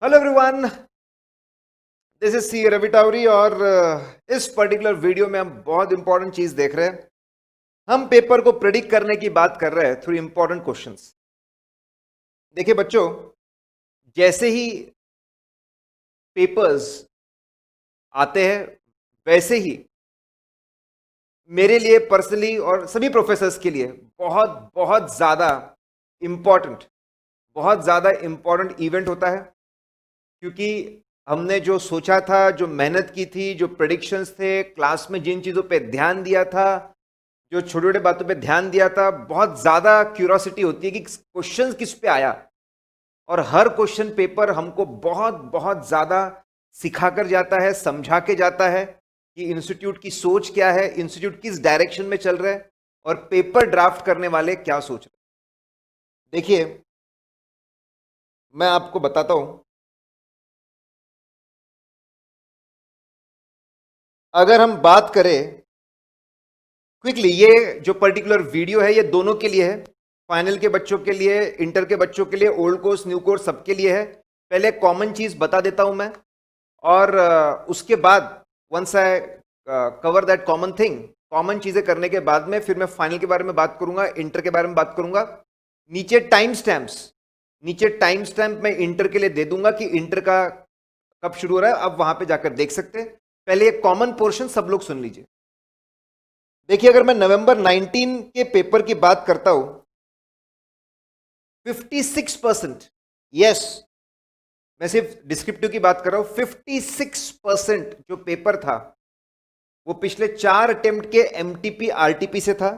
Hello everyone, this is C Ravi Tawari और इस particular video में हम बहुत इंपॉर्टेंट चीज देख रहे हैं। हम पेपर को प्रेडिक्ट करने की बात कर रहे हैं थ्रू इंपॉर्टेंट क्वेश्चंस। देखिए बच्चों, जैसे ही पेपर्स आते हैं वैसे ही मेरे लिए पर्सनली और सभी प्रोफेसर्स के लिए बहुत बहुत ज्यादा इंपॉर्टेंट इवेंट होता है। क्योंकि हमने जो सोचा था, जो मेहनत की थी, जो प्रेडिक्शंस थे, क्लास में जिन चीज़ों पे ध्यान दिया था, जो छोटे छोटे बातों पे ध्यान दिया था, बहुत ज़्यादा क्यूरोसिटी होती है कि क्वेश्चन किस पे आया। और हर क्वेश्चन पेपर हमको बहुत बहुत ज़्यादा सिखा कर जाता है, समझा के जाता है कि इंस्टीट्यूट की सोच क्या है, इंस्टीट्यूट किस डायरेक्शन में चल रहा है और पेपर ड्राफ्ट करने वाले क्या सोच रहे हैं। देखिए, मैं आपको बताता हूं, अगर हम बात करें क्विकली, ये जो पर्टिकुलर वीडियो है ये दोनों के लिए है, फाइनल के बच्चों के लिए, इंटर के बच्चों के लिए, ओल्ड कोर्स न्यू कोर्स सबके लिए है। पहले कॉमन चीज बता देता हूं मैं, और उसके बाद once I cover that common thing, common चीजें करने के बाद में फिर मैं फाइनल के बारे में बात करूंगा, इंटर के बारे में बात करूंगा। नीचे टाइम स्टैम्प मैं इंटर के लिए दे दूंगा कि इंटर का कब शुरू हो रहा है, अब वहां पे जाकर देख सकते हैं। पहले एक कॉमन पोर्शन सब लोग सुन लीजिए। देखिए, अगर मैं नवंबर 19 के पेपर की बात करता हूं, 56%, यस, मैं सिर्फ डिस्क्रिप्टिव की बात कर रहा हूं, 56% जो पेपर था वो पिछले 4 अटेम्प्ट के एमटीपी आरटीपी से था।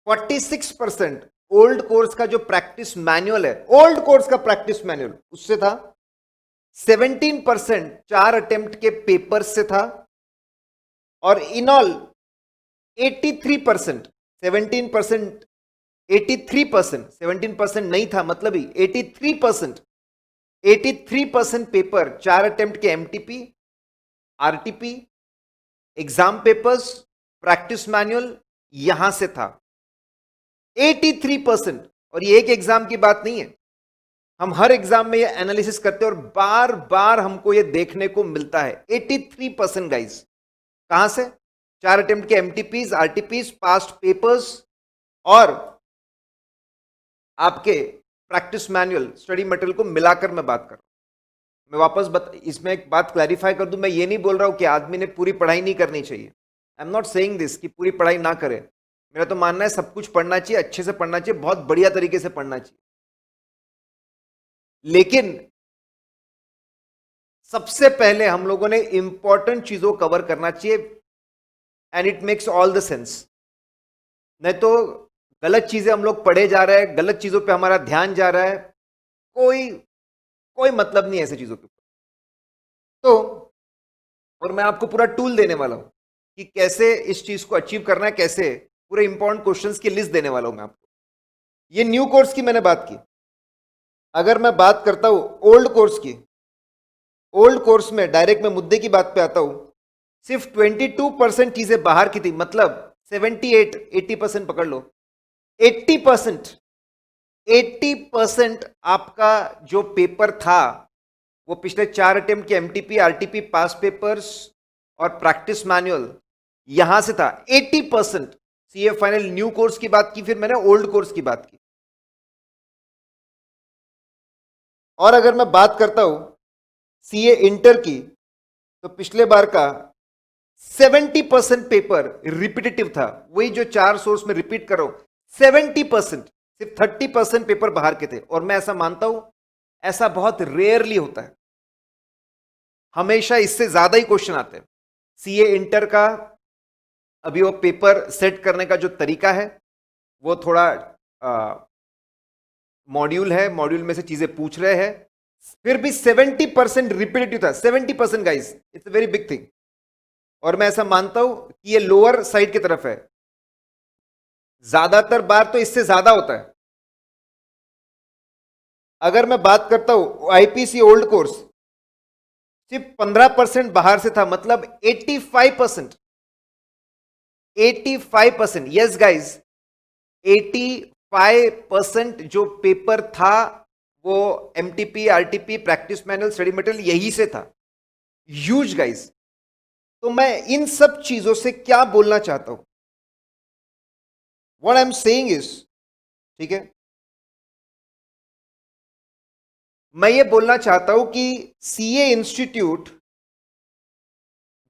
46% ओल्ड कोर्स का जो प्रैक्टिस मैनुअल है, ओल्ड कोर्स का प्रैक्टिस मैनुअल उससे था। 17% 4 अटेम्प्ट के पेपर से था। और इन ऑल 83%, 17%, 83%, 17% नहीं था मतलब ही 83% पेपर 4 अटेम्प्ट के MTP, RTP, exam papers, practice manual यहां से था। 83%। और ये एक एग्जाम की बात नहीं है, हम हर एग्जाम में ये एनालिसिस करते हैं और बार बार हमको ये देखने को मिलता है। 83% गाइस, कहां से? 4 अटेम्प्ट के एमटीपीज, आरटीपीज, पास्ट पेपर्स और आपके प्रैक्टिस मैनुअल, स्टडी मटेरियल को मिलाकर मैं बात कर रहा हूं। मैं वापस इसमें एक बात क्लैरिफाई कर दूं, मैं ये नहीं बोल रहा हूं कि आदमी ने पूरी पढ़ाई नहीं करनी चाहिए। I am not saying this कि पूरी पढ़ाई ना करे। मेरा तो मानना है सब कुछ पढ़ना चाहिए, अच्छे से पढ़ना चाहिए, बहुत बढ़िया तरीके से पढ़ना चाहिए। लेकिन सबसे पहले हम लोगों ने इंपॉर्टेंट चीजों को कवर करना चाहिए, and it makes all the sense. नहीं तो गलत चीजें हम लोग पढ़े जा रहे हैं, गलत चीजों पे हमारा ध्यान जा रहा है, कोई कोई मतलब नहीं है ऐसी चीजों के ऊपर। तो और मैं आपको पूरा टूल देने वाला हूं कि कैसे इस चीज को अचीव करना है, कैसे पूरे इंपॉर्टेंट क्वेश्चंस की लिस्ट देने वाला हूं मैं आपको। ये न्यू कोर्स की मैंने बात की। अगर मैं बात करता हूं ओल्ड कोर्स की, ओल्ड कोर्स में डायरेक्ट मैं मुद्दे की बात पे आता हूं, सिर्फ 22% चीजें बाहर की थी, मतलब 80% पकड़ लो। 80% 80% आपका जो पेपर था वो पिछले 4 अटेम्प्ट के एमटीपी, आरटीपी, पास पेपर्स और प्रैक्टिस मैनुअल यहां से था। 80%। सीए फाइनल न्यू कोर्स की बात की, फिर मैंने ओल्ड कोर्स की बात की। और अगर मैं बात करता हूं सीए इंटर की, तो पिछले बार का 70% पेपर रिपीटेटिव था, वही जो 4 सोर्स में रिपीट कर रहा हूं। 70%, सिर्फ 30% पेपर बाहर के थे। और मैं ऐसा मानता हूं, ऐसा बहुत रेयरली होता है, हमेशा इससे ज्यादा ही क्वेश्चन आते हैं। सीए इंटर का अभी वो पेपर सेट करने का जो तरीका है वो थोड़ा मॉड्यूल है, मॉड्यूल में से चीजें पूछ रहे हैं, फिर भी 70% रिपीटेटिव था। 70% guys, it's a very big thing. और मैं ऐसा मानता हूं कि ये लोअर साइड की तरफ है, ज्यादातर बार तो इससे ज्यादा होता है। अगर मैं बात करता हूं आईपीसी ओल्ड कोर्स, सिर्फ 15% बाहर से था, मतलब 85%। 85%, यस गाइज, 85% जो पेपर था वो MTP, RTP, practice manual, study material यही से था। Huge guys. तो मैं इन सब चीजों से क्या बोलना चाहता हूं? What I am saying is, ठीक है, मैं ये बोलना चाहता हूं कि सीए इंस्टीट्यूट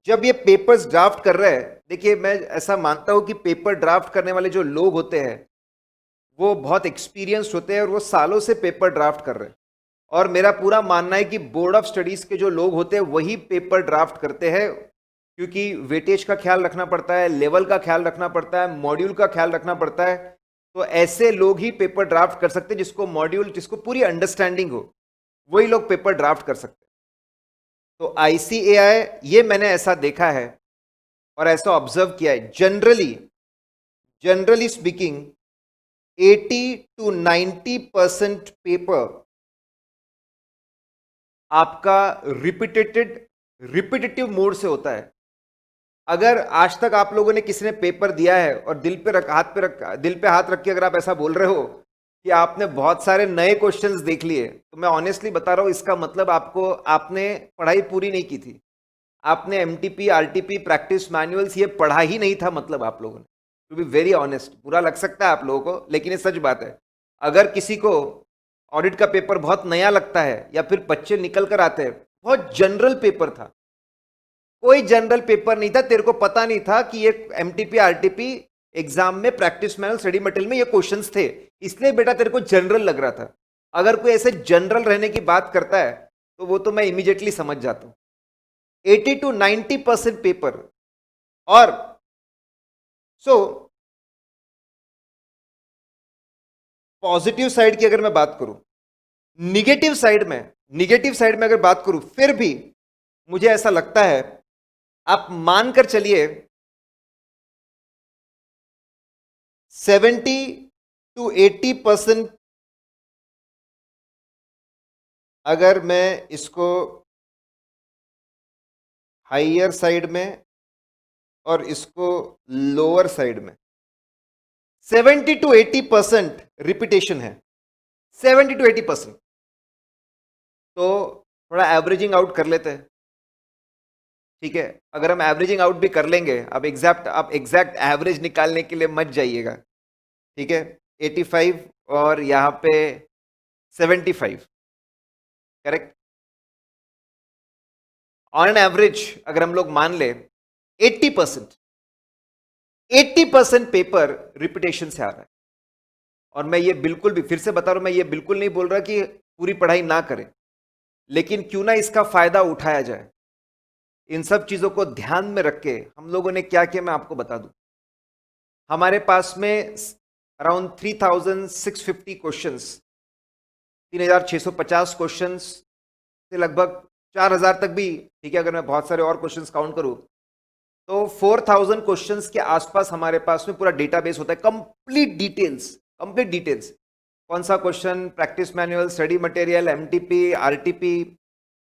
जब ये पेपर्स ड्राफ्ट कर रहे हैं, देखिए मैं ऐसा मानता हूं कि पेपर ड्राफ्ट करने वाले जो लोग होते हैं वो बहुत एक्सपीरियंस्ड होते हैं और वो सालों से पेपर ड्राफ्ट कर रहे हैं। और मेरा पूरा मानना है कि बोर्ड ऑफ स्टडीज के जो लोग होते हैं वही पेपर ड्राफ्ट करते हैं, क्योंकि वेटेज का ख्याल रखना पड़ता है, लेवल का ख्याल रखना पड़ता है, मॉड्यूल का ख्याल रखना पड़ता है। तो ऐसे लोग ही पेपर ड्राफ्ट कर सकते हैं जिसको मॉड्यूल, जिसको पूरी अंडरस्टैंडिंग हो, वही लोग पेपर ड्राफ्ट कर सकते हैं। तो आईसीएआई, ये मैंने ऐसा देखा है और ऐसा ऑब्जर्व किया है, जनरली स्पीकिंग 80 to 90% पेपर आपका रिपीटेटिव मोड से होता है। अगर आज तक आप लोगों ने किसी ने पेपर दिया है और दिल पे हाथ रख के अगर आप ऐसा बोल रहे हो कि आपने बहुत सारे नए क्वेश्चंस देख लिए, तो मैं ऑनेस्टली बता रहा हूं, इसका मतलब आपने पढ़ाई पूरी नहीं की थी। आपने एमटीपी, आरटीपी, प्रैक्टिस मैनुअल्स ये पढ़ा ही नहीं था, मतलब आप लोगों ने। टू बी वेरी ऑनेस्ट, बुरा लग सकता है आप लोगों को, लेकिन ये सच बात है। अगर किसी को ऑडिट का पेपर बहुत नया लगता है या फिर बच्चे निकल कर आते हैं, बहुत जनरल पेपर था, कोई जनरल पेपर नहीं था, तेरे को पता नहीं था कि ये एमटीपी, आरटीपी एग्जाम में, प्रैक्टिस मैनुअल, स्टडी मटेरियल में ये क्वेश्चंस थे, इसलिए बेटा तेरे को जनरल लग रहा था। अगर कोई ऐसे जनरल रहने की बात करता है तो वो तो मैं इमीडिएटली समझ जाता हूं। 80 to 90% पेपर। और पॉजिटिव साइड की अगर मैं बात करूं, निगेटिव साइड में अगर बात करूं, फिर भी मुझे ऐसा लगता है, आप मानकर चलिए 70 to 80%, अगर मैं इसको हाइयर साइड में और इसको लोअर साइड में, 70 to 80% रिपीटेशन है, 70 to 80%। तो थोड़ा एवरेजिंग आउट कर लेते हैं, ठीक है। अगर हम एवरेजिंग आउट भी कर लेंगे, अब एग्जैक्ट एवरेज निकालने के लिए मत जाइएगा, ठीक है। 85 और यहां पे 75, करेक्ट। ऑन एन एवरेज अगर हम लोग मान ले 80% पेपर रिपीटेशन से आ रहा है। और मैं ये बिल्कुल भी, फिर से बता रहा हूं, मैं ये बिल्कुल नहीं बोल रहा कि पूरी पढ़ाई ना करें, लेकिन क्यों ना इसका फायदा उठाया जाए। इन सब चीजों को ध्यान में रख के हम लोगों ने क्या किया मैं आपको बता दूं। हमारे पास में अराउंड 3650 क्वेश्चंस, 3650 क्वेश्चंस से लगभग 4000 तक भी, ठीक है, अगर मैं बहुत सारे और क्वेश्चंस काउंट करूं तो 4000 क्वेश्चंस के आसपास हमारे पास में पूरा डेटाबेस होता है, कंप्लीट डिटेल्स। कौन सा question, practice manual, study material, MTP, RTP.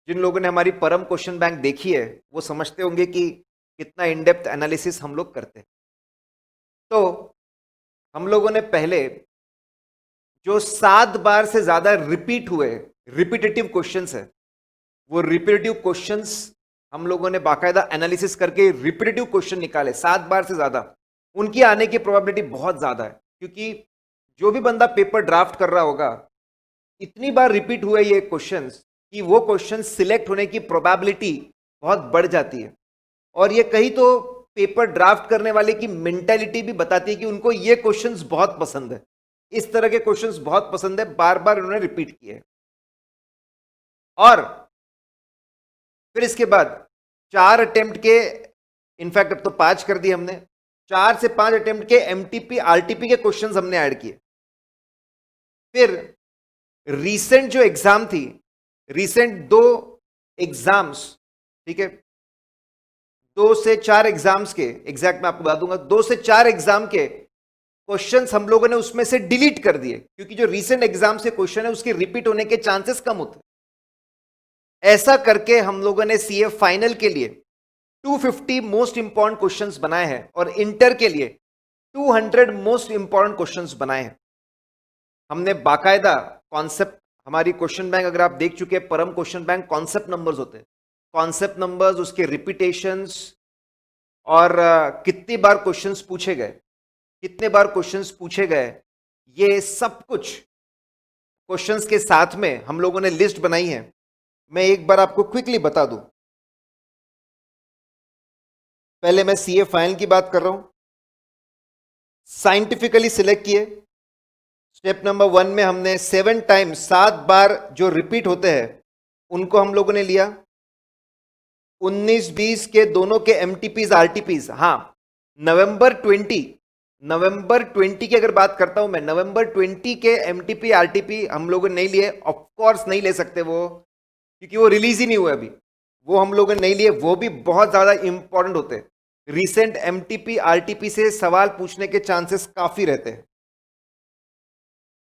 जिन लोगों ने हमारी परम क्वेश्चन बैंक देखी है वो समझते होंगे कि कितना इन डेप्थ एनालिसिस हम लोग करते हैं। तो हम लोगों ने पहले जो 7 बार से ज्यादा रिपीट हुए रिपीटेटिव क्वेश्चंस है, वो रिपीटेटिव क्वेश्चंस हम लोगों ने बाकायदा एनालिसिस करके रिपीटेटिव क्वेश्चन निकाले 7 बार से ज्यादा। उनकी आने की प्रोबेबिलिटी बहुत ज्यादा है, क्योंकि जो भी बंदा पेपर ड्राफ्ट कर रहा होगा, इतनी बार रिपीट हुए ये क्वेश्चंस कि वो क्वेश्चन सिलेक्ट होने की प्रोबेबिलिटी बहुत बढ़ जाती है। और ये कहीं तो पेपर ड्राफ्ट करने वाले की मेंटालिटी भी बताती है कि उनको ये क्वेश्चंस बहुत पसंद है, इस तरह के क्वेश्चंस बहुत पसंद है, बार बार उन्होंने रिपीट किए। और फिर इसके बाद 4 अटेम्प्ट के, इनफैक्ट अब तो 5 कर दिए हमने, 4 से 5 अटेम्प्ट के एमटीपी, आरटीपी के क्वेश्चंस हमने ऐड किए। फिर रीसेंट जो एग्जाम थी, रीसेंट 2 एग्जाम्स, ठीक है, 2 से 4 एग्जाम्स के, एग्जैक्ट मैं आपको बता दूंगा, 2 से 4 एग्जाम के क्वेश्चंस हम लोगों ने उसमें से डिलीट कर दिए, क्योंकि जो रीसेंट एग्जाम से क्वेश्चन है उसके रिपीट होने के चांसेस कम होते हैं। ऐसा करके हम लोगों ने सीए फाइनल के लिए 250 मोस्ट इंपॉर्टेंट क्वेश्चंस बनाए हैं और इंटर के लिए 200 मोस्ट इंपॉर्टेंट क्वेश्चंस बनाए हैं। हमने बाकायदा कॉन्सेप्ट हमारी क्वेश्चन बैंक अगर आप देख चुके हैं, परम क्वेश्चन बैंक कॉन्सेप्ट नंबर्स होते हैं, कॉन्सेप्ट नंबर्स, उसके रिपीटेशंस और कितनी बार क्वेश्चंस पूछे गए, कितने बार क्वेश्चंस पूछे गए, ये सब कुछ क्वेश्चंस के साथ में हम लोगों ने लिस्ट बनाई है। मैं एक बार आपको क्विकली बता दूं। पहले मैं सीए फाइनल की बात कर रहा हूं, साइंटिफिकली सिलेक्ट किए। स्टेप नंबर 1 में हमने 7 टाइम्स 7 बार जो रिपीट होते हैं उनको हम लोगों ने लिया। 19-20 के दोनों के एमटीपीज आरटीपीज, हाँ नवंबर 20 की अगर बात करता हूं मैं, नवंबर 20 के एमटीपी आरटीपी हम लोगों ने नहीं लिए। ऑफ कोर्स नहीं ले सकते वो, क्योंकि वो रिलीज ही नहीं हुआ अभी, वो हम लोगों ने नहीं लिए। वो भी बहुत ज्यादा इंपॉर्टेंट होते हैं। रिसेंट एमटीपी आरटीपी से सवाल पूछने के चांसेस काफी रहते हैं।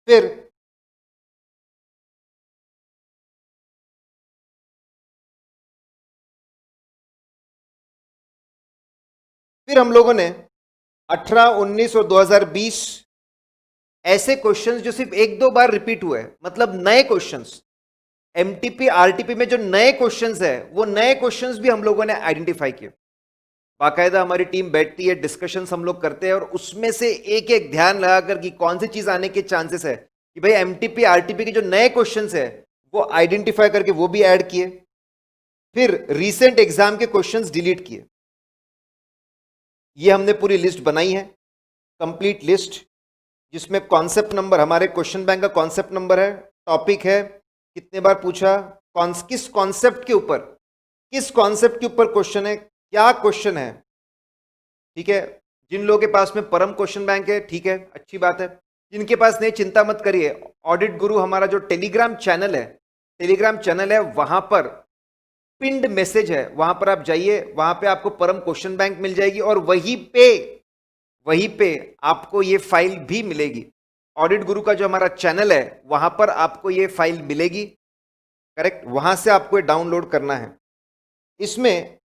फिर हम लोगों ने 18, 19 और 2020 ऐसे क्वेश्चंस जो सिर्फ 1-2 बार रिपीट हुए, मतलब नए क्वेश्चंस, एमटीपी आरटीपी में जो नए क्वेश्चंस है वो नए क्वेश्चंस भी हम लोगों ने आइडेंटिफाई किए। बाकायदा हमारी टीम बैठती है, डिस्कशंस हम लोग करते हैं और उसमें से एक एक ध्यान लगाकर कि कौन सी चीज आने के चांसेस है कि भाई एमटीपी आरटीपी के जो नए क्वेश्चंस है वो आइडेंटिफाई करके वो भी ऐड किए। फिर रीसेंट एग्जाम के क्वेश्चंस डिलीट किए। ये हमने पूरी लिस्ट बनाई है, कंप्लीट लिस्ट, जिसमें कॉन्सेप्ट नंबर, हमारे क्वेश्चन बैंक का कॉन्सेप्ट नंबर है, टॉपिक है, कितने बार पूछा, किस कॉन्सेप्ट के ऊपर क्वेश्चन है, क्या क्वेश्चन है। ठीक है, जिन लोगों के पास में परम क्वेश्चन बैंक है, ठीक है, अच्छी बात है। जिनके पास नहीं, चिंता मत करिए। ऑडिट गुरु हमारा जो टेलीग्राम चैनल है, वहां पर पिंड मैसेज है, वहां पर आप जाइए, वहां पे आपको परम क्वेश्चन बैंक मिल जाएगी और वहीं पे आपको ये फाइल भी मिलेगी। ऑडिट गुरु का जो हमारा चैनल है वहां पर आपको ये फाइल मिलेगी, करेक्ट, वहां से आपको ये डाउनलोड करना है। इसमें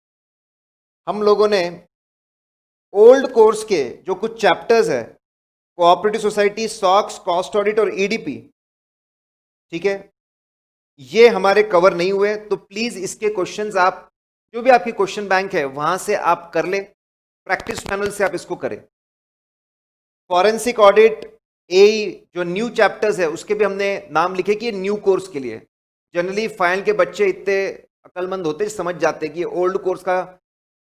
हम लोगों ने ओल्ड कोर्स के जो कुछ चैप्टर्स है, cooperative society, socks, cost audit और ईडीपी, ठीक है, ये हमारे कवर नहीं हुए, तो प्लीज इसके क्वेश्चंस आप, जो भी आपकी क्वेश्चन बैंक है वहां से आप कर ले, प्रैक्टिस मैनुअल से आप इसको करें। फॉरेंसिक ऑडिट, ए जो न्यू चैप्टर्स है उसके भी हमने नाम लिखे कि ये न्यू कोर्स के लिए। जनरली फाइनल के बच्चे इतने अक्लमंद होते, समझ जाते हैं कि ये ओल्ड कोर्स का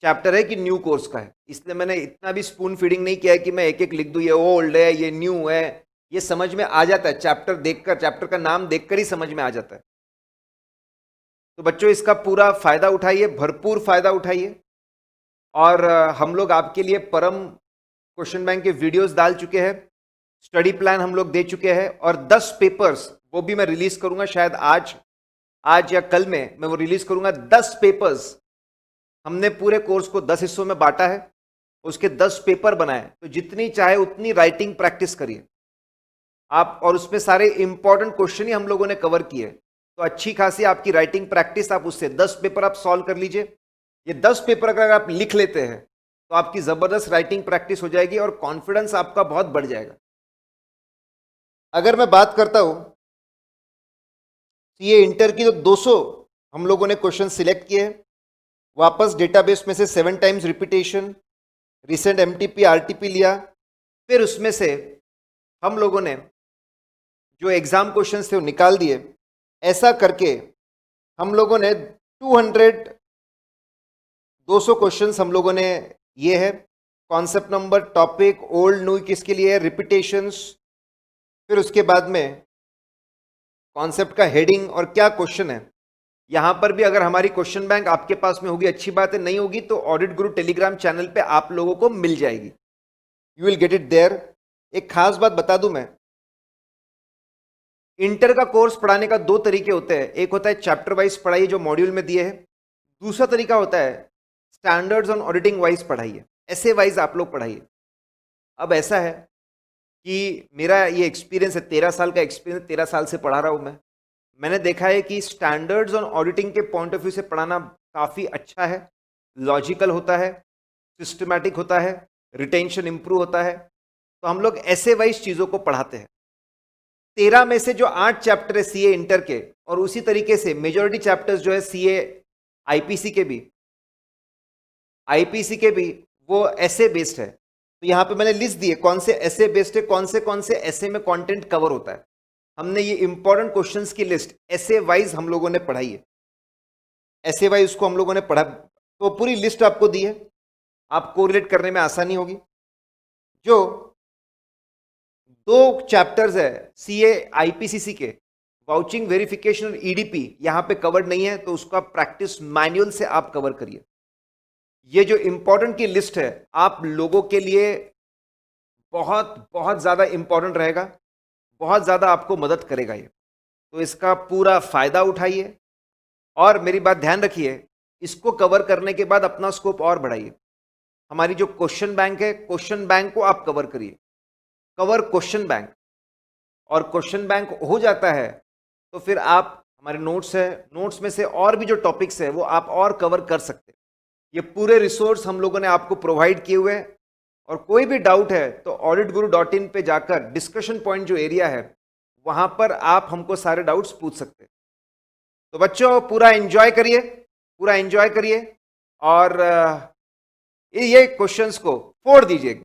चैप्टर है कि न्यू कोर्स का है, इसलिए मैंने इतना भी स्पून फीडिंग नहीं किया है कि मैं एक एक लिख दूं ये ओल्ड है ये न्यू है। ये समझ में आ जाता है, चैप्टर देखकर, चैप्टर का नाम देखकर ही समझ में आ जाता है। तो बच्चों इसका पूरा फायदा उठाइए, भरपूर फायदा उठाइए। और हम लोग आपके लिए परम क्वेश्चन बैंक के वीडियोस डाल चुके हैं, स्टडी प्लान हम लोग दे चुके हैं, और 10 पेपर्स वो भी मैं रिलीज करूंगा, शायद आज या कल में मैं वो रिलीज करूंगा। 10 पेपर्स हमने पूरे कोर्स को 10 हिस्सों में बांटा है, उसके 10 पेपर बनाए, तो जितनी चाहे उतनी राइटिंग प्रैक्टिस करिए आप, और उसमें सारे इंपॉर्टेंट क्वेश्चन ही हम लोगों ने कवर किए, तो अच्छी खासी आपकी राइटिंग प्रैक्टिस, आप उससे 10 पेपर आप सॉल्व कर लीजिए। ये 10 पेपर अगर आप लिख लेते हैं तो आपकी जबरदस्त राइटिंग प्रैक्टिस हो जाएगी और कॉन्फिडेंस आपका बहुत बढ़ जाएगा। अगर मैं बात करता हूं सीए इंटर की, तो 200 हम लोगों ने क्वेश्चन सिलेक्ट किए हैं, वापस डेटाबेस में से 7 times repetition, recent MTP RTP लिया, फिर उसमें से हम लोगों ने जो एग्जाम क्वेश्चन थे वो निकाल दिए। ऐसा करके हम लोगों ने 200 क्वेश्चंस हम लोगों ने, ये है concept number, topic, old new किसके लिए है, रिपीटेशंस, फिर उसके बाद में कॉन्सेप्ट का हेडिंग और क्या क्वेश्चन है। यहां पर भी अगर हमारी क्वेश्चन बैंक आपके पास में होगी अच्छी बात है, नहीं होगी तो ऑडिट गुरु टेलीग्राम चैनल पे आप लोगों को मिल जाएगी, you will get it there. एक खास बात बता दूं मैं, इंटर का कोर्स पढ़ाने का 2 तरीके होते हैं, एक होता है चैप्टर वाइज पढ़ाइए जो मॉड्यूल में दिए हैं, दूसरा तरीका होता है स्टैंडर्ड्स ऑन ऑडिटिंग वाइज पढ़ाइए, ऐसे वाइज आप लोग पढ़ाइए। अब ऐसा है कि मेरा ये एक्सपीरियंस है, 13 साल का एक्सपीरियंस, 13 साल से पढ़ा रहा हूं मैंने देखा है कि स्टैंडर्ड्स ऑन ऑडिटिंग के पॉइंट ऑफ व्यू से पढ़ाना काफ़ी अच्छा है, लॉजिकल होता है, सिस्टमैटिक होता है, रिटेंशन इंप्रूव होता है, तो हम लोग ऐसे वाइज चीज़ों को पढ़ाते हैं। 13 में से जो 8 चैप्टर है सीए इंटर के, और उसी तरीके से मेजॉरिटी चैप्टर्स जो है सीए आईपीसी के भी वो ऐसे बेस्ड है। तो यहां पे मैंने लिस्ट दी है कौन से ऐसे बेस्ड है, कौन से ऐसे में कंटेंट कवर होता है। हमने ये इंपॉर्टेंट क्वेश्चंस की लिस्ट ऐसे वाइज हम लोगों ने पढ़ाई है, ऐसे वाइज उसको हम लोगों ने पढ़ा, तो पूरी लिस्ट आपको दी है, आपको रिलेट करने में आसानी होगी। जो 2 चैप्टर्स है सीए आईपीसीसी के, वाउचिंग वेरिफिकेशन और ईडीपी, यहां पे कवर नहीं है, तो उसका प्रैक्टिस मैनुअल से आप कवर करिए। ये जो इंपॉर्टेंट की लिस्ट है आप लोगों के लिए बहुत बहुत ज्यादा इंपॉर्टेंट रहेगा, बहुत ज्यादा आपको मदद करेगा ये, तो इसका पूरा फायदा उठाइए। और मेरी बात ध्यान रखिए, इसको कवर करने के बाद अपना स्कोप और बढ़ाइए। हमारी जो क्वेश्चन बैंक है, क्वेश्चन बैंक को आप कवर करिए, कवर क्वेश्चन बैंक, और क्वेश्चन बैंक हो जाता है तो फिर आप, हमारे नोट्स है, नोट्स में से और भी जो टॉपिक्स है वो आप और कवर कर सकते हैं। ये पूरे रिसोर्स हम लोगों ने आपको प्रोवाइड किए हुए हैं, और कोई भी डाउट है तो auditguru.in पे जाकर डिस्कशन पॉइंट जो एरिया है वहां पर आप हमको सारे डाउट्स पूछ सकते हैं। तो बच्चों पूरा एंजॉय करिए, पूरा एंजॉय करिए, और ये क्वेश्चंस को फोड़ दीजिए।